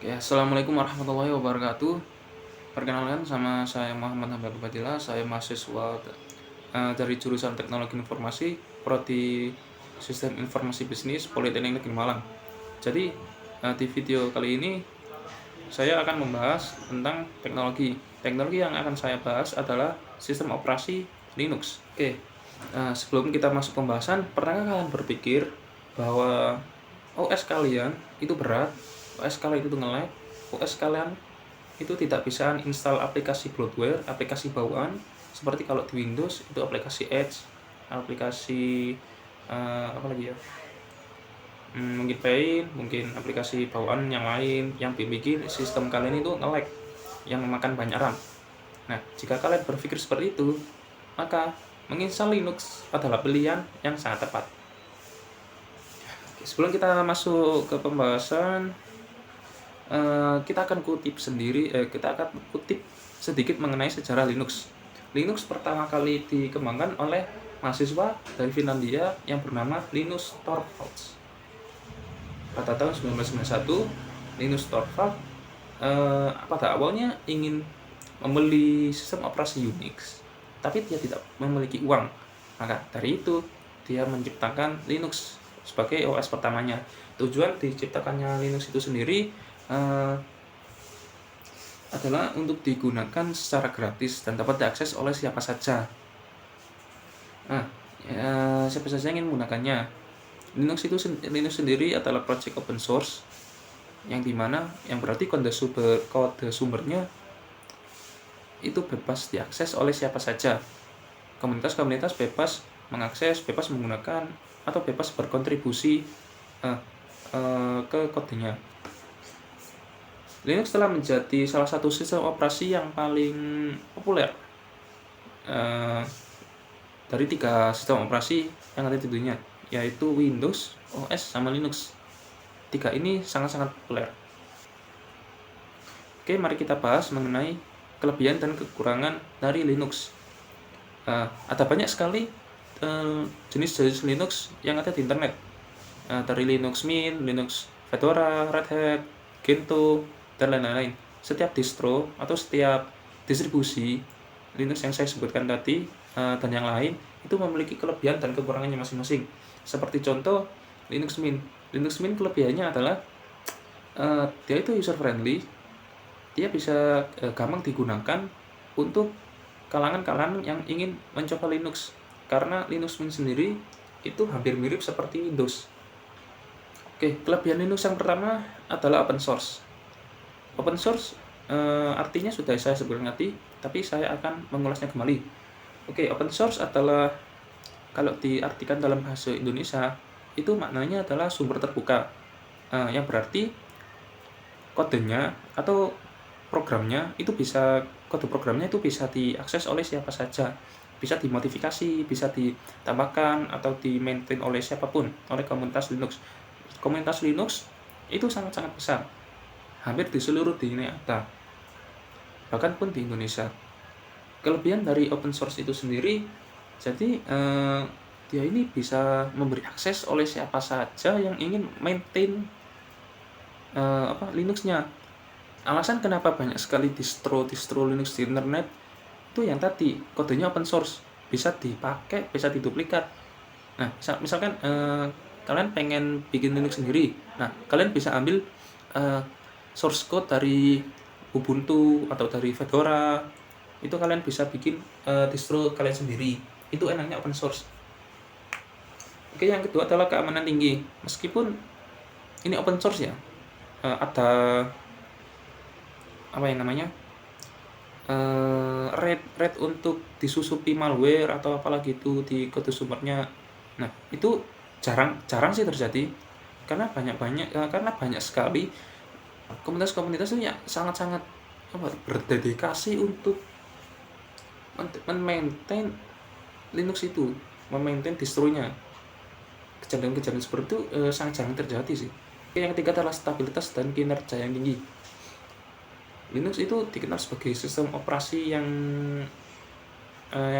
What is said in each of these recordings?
Oke, assalamualaikum warahmatullahi wabarakatuh. Perkenalkan, sama saya Muhammad Hamdan Fadila. Saya mahasiswa dari jurusan Teknologi Informasi, Prodi Sistem Informasi Bisnis, Politeknik Negeri Malang. Jadi di video kali ini saya akan membahas tentang teknologi. Teknologi yang akan saya bahas adalah sistem operasi Linux. Oke, sebelum kita masuk pembahasan, pernahkah kalian berpikir bahwa OS kalian itu berat, OS kalian itu nge-lag, OS kalian itu tidak bisa install aplikasi bloatware, aplikasi bawaan, seperti kalau di Windows itu aplikasi Edge, aplikasi apa lagi ya, mungkin Paint, mungkin aplikasi bawaan yang lain yang bikin sistem kalian itu nge-lag, yang memakan banyak RAM. Nah, jika kalian berpikir seperti itu, maka menginstal Linux adalah pilihan yang sangat tepat. Sebelum kita masuk ke pembahasan, kita akan kutip sedikit mengenai sejarah Linux. Linux pertama kali dikembangkan oleh mahasiswa dari Finlandia yang bernama Linus Torvalds. Pada tahun 1991, Linus Torvalds pada awalnya ingin membeli sistem operasi Unix, tapi dia tidak memiliki uang. Maka dari itu, dia menciptakan Linux sebagai OS pertamanya. Tujuan diciptakannya Linux itu sendiri adalah untuk digunakan secara gratis dan dapat diakses oleh siapa saja. Nah, siapa saja yang ingin menggunakannya. Linux sendiri adalah project open source yang dimana yang berarti kode sumbernya itu bebas diakses oleh siapa saja. Komunitas-komunitas bebas mengakses, bebas menggunakan, atau bebas berkontribusi ke kodenya. Linux telah menjadi salah satu sistem operasi yang paling populer dari 3 sistem operasi yang ada di dunia, yaitu Windows, OS, sama Linux. 3 ini sangat-sangat populer. Oke, mari kita bahas mengenai kelebihan dan kekurangan dari Linux. Ada banyak sekali jenis-jenis Linux yang ada di internet. Dari Linux Mint, Linux Fedora, Red Hat, Gentoo, dan lain-lain. Setiap distro atau setiap distribusi Linux yang saya sebutkan tadi dan yang lain itu memiliki kelebihan dan kekurangannya masing-masing. Seperti contoh Linux Mint. Linux Mint kelebihannya adalah dia itu user friendly, dia bisa gampang digunakan untuk kalangan-kalangan yang ingin mencoba Linux, karena Linux Mint sendiri itu hampir mirip seperti Windows. Oke, kelebihan Linux yang pertama adalah open source. Open source artinya sudah saya sebutkan tadi, tapi saya akan mengulasnya kembali. Oke, open source adalah, kalau diartikan dalam bahasa Indonesia, itu maknanya adalah sumber terbuka, yang berarti kodenya atau kode programnya itu bisa diakses oleh siapa saja, bisa dimodifikasi, bisa ditambahkan atau di-maintain oleh siapapun, oleh komunitas Linux. Komunitas Linux itu sangat-sangat besar, hampir di seluruh dunia nyata, bahkan pun di Indonesia. Kelebihan dari open source itu sendiri, jadi dia ini bisa memberi akses oleh siapa saja yang ingin maintain Linux-nya. Alasan kenapa banyak sekali distro Linux di internet itu yang tadi, kodenya open source, bisa dipakai, bisa diduplikat. Nah, misalkan kalian pengen bikin Linux sendiri, nah kalian bisa ambil source code dari Ubuntu atau dari Fedora, itu kalian bisa bikin distro kalian sendiri. Itu enaknya open source. Oke, yang kedua adalah keamanan tinggi. Meskipun ini open source ya, ada apa yang namanya rate untuk disusupi malware atau apalagi itu di kode sumbernya. Nah, itu jarang sih terjadi, karena banyak sekali komunitas itu ya sangat-sangat berdedikasi untuk memaintain Linux itu, memaintain distronya. Kejadian-kejadian seperti itu sangat jarang terjadi sih. Yang ketiga adalah stabilitas dan kinerja yang tinggi. Linux itu dikenal sebagai sistem operasi yang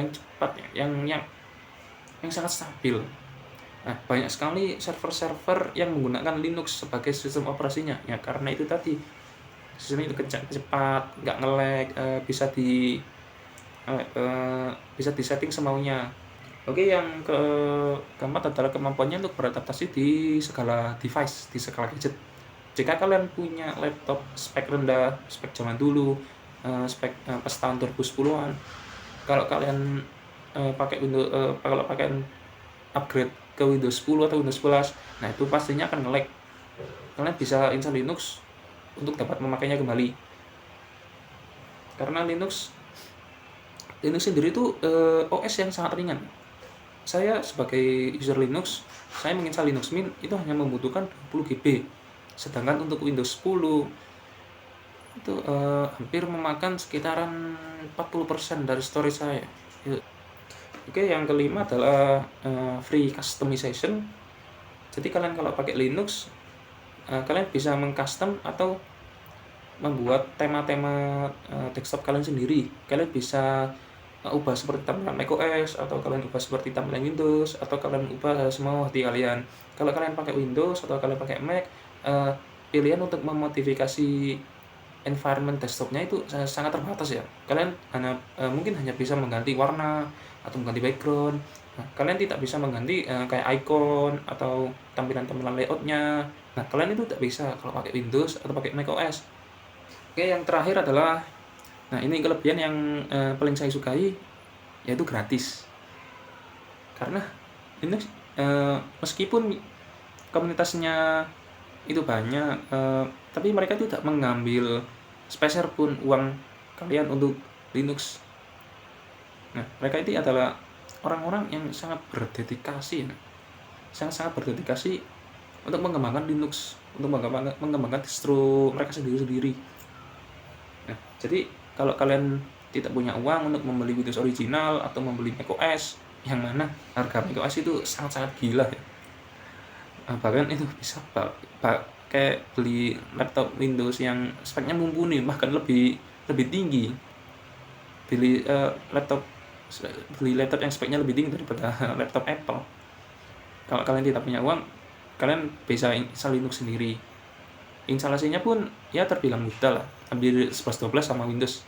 cepat, yang sangat stabil. Nah, banyak sekali server-server yang menggunakan Linux sebagai sistem operasinya, ya karena itu tadi, sistemnya itu cepat, nggak nge-lag, bisa disetting semaunya. Oke, yang keempat adalah kemampuannya untuk beradaptasi di segala device, di segala gadget. Jika kalian punya laptop spek rendah, spek zaman dulu, spek pas tahun 2010-an, kalau kalian kalau pakai upgrade ke Windows 10 atau Windows 11, nah itu pastinya akan nge-lag. Kalian bisa install Linux untuk dapat memakainya kembali. Karena Linux sendiri itu OS yang sangat ringan. Saya sebagai user Linux, saya menginstal Linux Mint itu hanya membutuhkan 20 GB. Sedangkan untuk Windows 10 itu hampir memakan sekitaran 40% dari storage saya. Oke, yang kelima adalah free customization. Jadi kalian kalau pakai Linux, kalian bisa mengcustom atau membuat tema-tema desktop kalian sendiri. Kalian bisa ubah seperti tampilan macOS, atau kalian ubah seperti tampilan Windows, atau kalian ubah semua hati kalian. Kalau kalian pakai Windows atau kalian pakai Mac, pilihan untuk memodifikasi environment desktopnya itu sangat terbatas ya. Kalian mungkin hanya bisa mengganti warna atau mengganti background. Nah, kalian tidak bisa mengganti kayak icon atau tampilan-tampilan layoutnya. Nah, kalian itu tidak bisa kalau pakai Windows atau pakai macOS. Oke, yang terakhir adalah, nah ini kelebihan yang paling saya sukai, yaitu gratis. Karena ini meskipun komunitasnya itu banyak, tapi mereka tidak mengambil sepeser pun uang kalian untuk Linux. Nah, mereka itu adalah orang-orang yang sangat berdedikasi, sangat-sangat berdedikasi untuk mengembangkan Linux, untuk mengembangkan distro mereka sendiri-sendiri. Nah, jadi kalau kalian tidak punya uang untuk membeli Windows original atau membeli macOS, yang mana harga macOS itu sangat-sangat gila ya. Bahkan itu bisa kayak beli laptop Windows yang speknya mumpuni, bahkan lebih tinggi. Beli laptop yang speknya lebih tinggi daripada laptop Apple. Kalau kalian tidak punya uang, kalian bisa install Linux sendiri. Instalasinya pun ya terbilang mudah lah, hampir 11-12 sama Windows.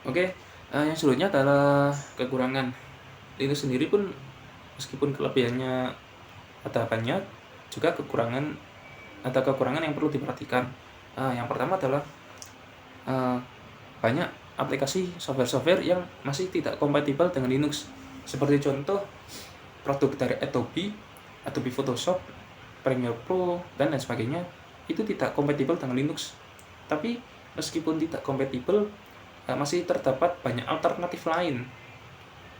Oke, yang selanjutnya adalah kekurangan. Linux sendiri pun meskipun kelebihannya ada banyak, juga ada kekurangan yang perlu diperhatikan. Yang pertama adalah banyak aplikasi software yang masih tidak kompatibel dengan Linux. Seperti contoh produk dari Adobe Photoshop, Premiere Pro, dan lain sebagainya, itu tidak kompatibel dengan Linux. Tapi meskipun tidak kompatibel, masih terdapat banyak alternatif lain.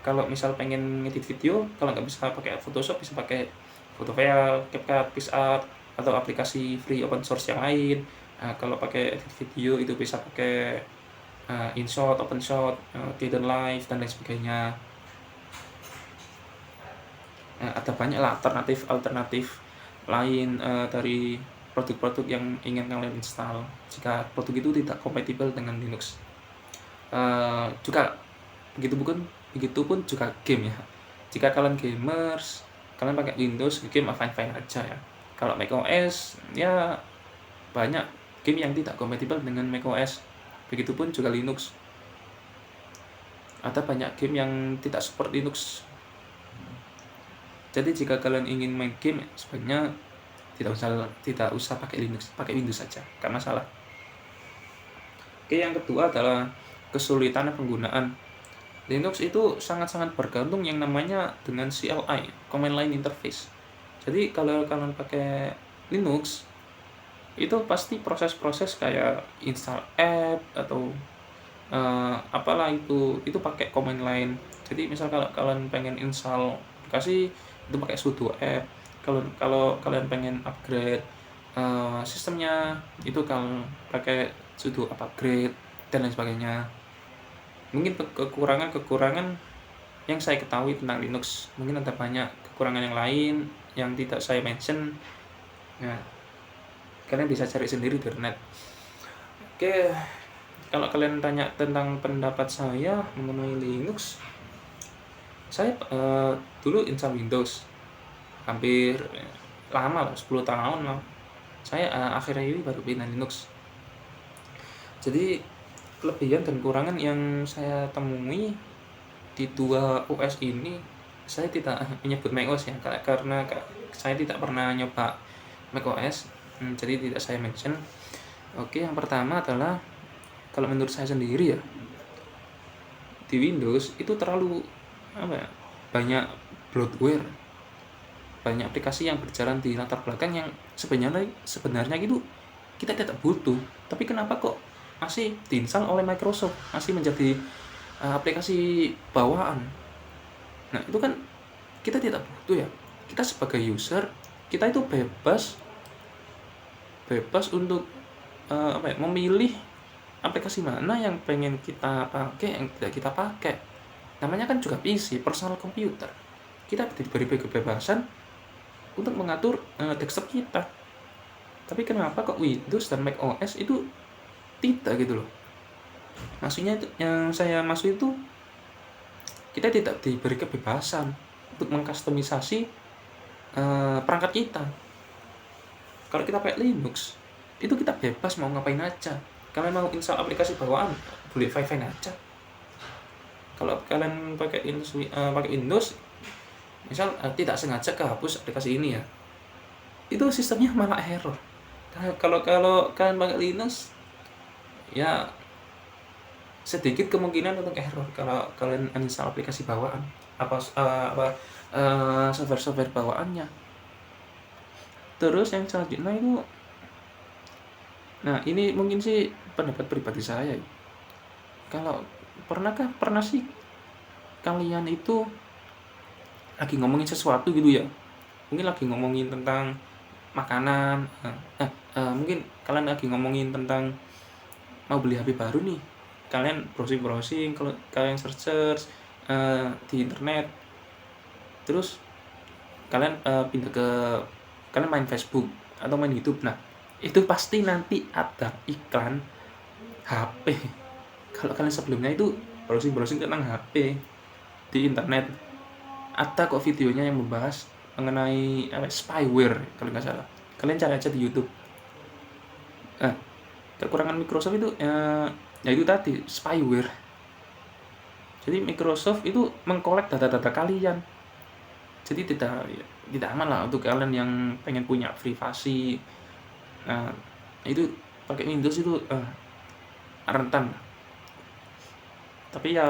Kalau misal pengen ngedit video, kalau nggak bisa pakai Photoshop, bisa pakai Photoshop, CapCut, PixArt, atau aplikasi free open source yang lain. Kalau pakai edit video itu bisa pakai InShot, OpenShot, Kdenlive, dan lain sebagainya. Ada banyak lah alternatif lain dari produk-produk yang ingin kalian install jika produk itu tidak kompatibel dengan Linux. Juga begitupun juga game ya. Jika kalian gamers, kalian pakai Windows, game fine aja ya. Kalau macOS ya banyak game yang tidak kompatibel dengan macOS. Begitupun juga Linux. Ada banyak game yang tidak support Linux. Jadi jika kalian ingin main game, sebaiknya tidak usah pakai Linux, pakai Windows saja, gak masalah. Oke, yang kedua adalah kesulitan penggunaan. Linux itu sangat-sangat bergantung yang namanya dengan CLI, Command Line Interface. Jadi kalau kalian pakai Linux, itu pasti proses-proses kayak install app atau apalah itu pakai command line. Jadi misal kalau kalian pengen install aplikasi, itu pakai sudo app. Kalau kalian pengen upgrade sistemnya, itu kalau pakai sudo upgrade dan lain sebagainya. Mungkin kekurangan yang saya ketahui tentang Linux. Mungkin ada banyak kekurangan yang lain yang tidak saya mention. Nah, kalian bisa cari sendiri di internet. Oke, kalau kalian tanya tentang pendapat saya mengenai Linux, saya dulu install Windows hampir lama lah, 10 tahun lah. Saya akhirnya ini baru pindah Linux. Jadi kelebihan dan kekurangan yang saya temui di dua OS ini, saya tidak menyebut macOS ya, karena saya tidak pernah nyoba macOS, jadi tidak saya mention. Oke, yang pertama adalah kalau menurut saya sendiri ya, di Windows itu terlalu banyak bloatware, banyak aplikasi yang berjalan di latar belakang yang sebenarnya gitu kita tidak butuh, tapi kenapa kok masih diinstal oleh Microsoft, masih menjadi aplikasi bawaan. Nah, itu kan kita tidak butuh ya. Kita sebagai user, kita itu bebas untuk memilih aplikasi mana yang pengen kita pakai, yang tidak kita pakai. Namanya kan juga PC, personal computer. Kita diberi kebebasan untuk mengatur desktop kita. Tapi kenapa kok Windows dan Mac OS itu tidak gitu loh? Maksudnya itu, yang saya maksud itu, kita tidak diberi kebebasan untuk mengkustomisasi perangkat kita. Kalau kita pakai Linux, itu kita bebas mau ngapain aja. Kalian mau install aplikasi bawaan, boleh fine-fine aja. Kalau kalian pakai Windows, misal tidak sengaja kehapus aplikasi ini ya, itu sistemnya malah error. Kalau kalian pakai Linux, ya sedikit kemungkinan untuk error kalau kalian uninstall aplikasi bawaan, software bawaannya. Terus yang selanjutnya itu, nah ini mungkin sih pendapat pribadi saya. Kalau pernah sih kalian itu lagi ngomongin sesuatu gitu ya, mungkin lagi ngomongin tentang makanan, mungkin kalian lagi ngomongin tentang mau beli HP baru nih, kalian browsing, kalau kalian search di internet, terus kalian kalian main Facebook atau main YouTube. Nah, itu pasti nanti ada iklan HP. Kalau kalian sebelumnya itu browsing tentang HP di internet, ada kok videonya yang membahas mengenai spyware kalau nggak salah. Kalian cari aja di YouTube. Kekurangan Microsoft itu ya itu tadi, spyware. Jadi Microsoft itu mengkolek data-data kalian. Jadi tidak aman lah untuk kalian yang pengen punya privasi. Nah, itu pakai Windows itu rentan. Tapi ya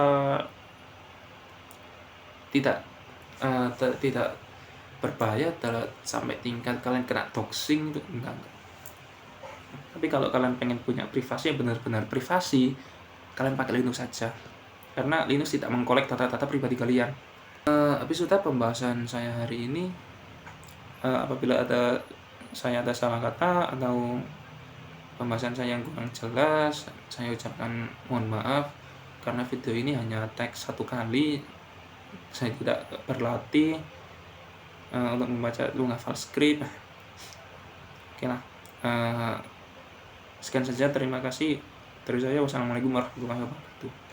tidak berbahaya sampai tingkat kalian kena doxing itu enggak. Tapi kalau kalian pengen punya privasi yang benar-benar privasi, kalian pakai Linux saja, karena Linux tidak mengkolek data-data pribadi kalian. Episode pembahasan saya hari ini, apabila saya ada salah kata atau pembahasan saya yang kurang jelas, saya ucapkan mohon maaf, karena video ini hanya teks satu kali. Saya tidak berlatih untuk membaca menghafal skrip. Oke lah, sekian saja, terima kasih dari saya. Wassalamualaikum warahmatullahi wabarakatuh.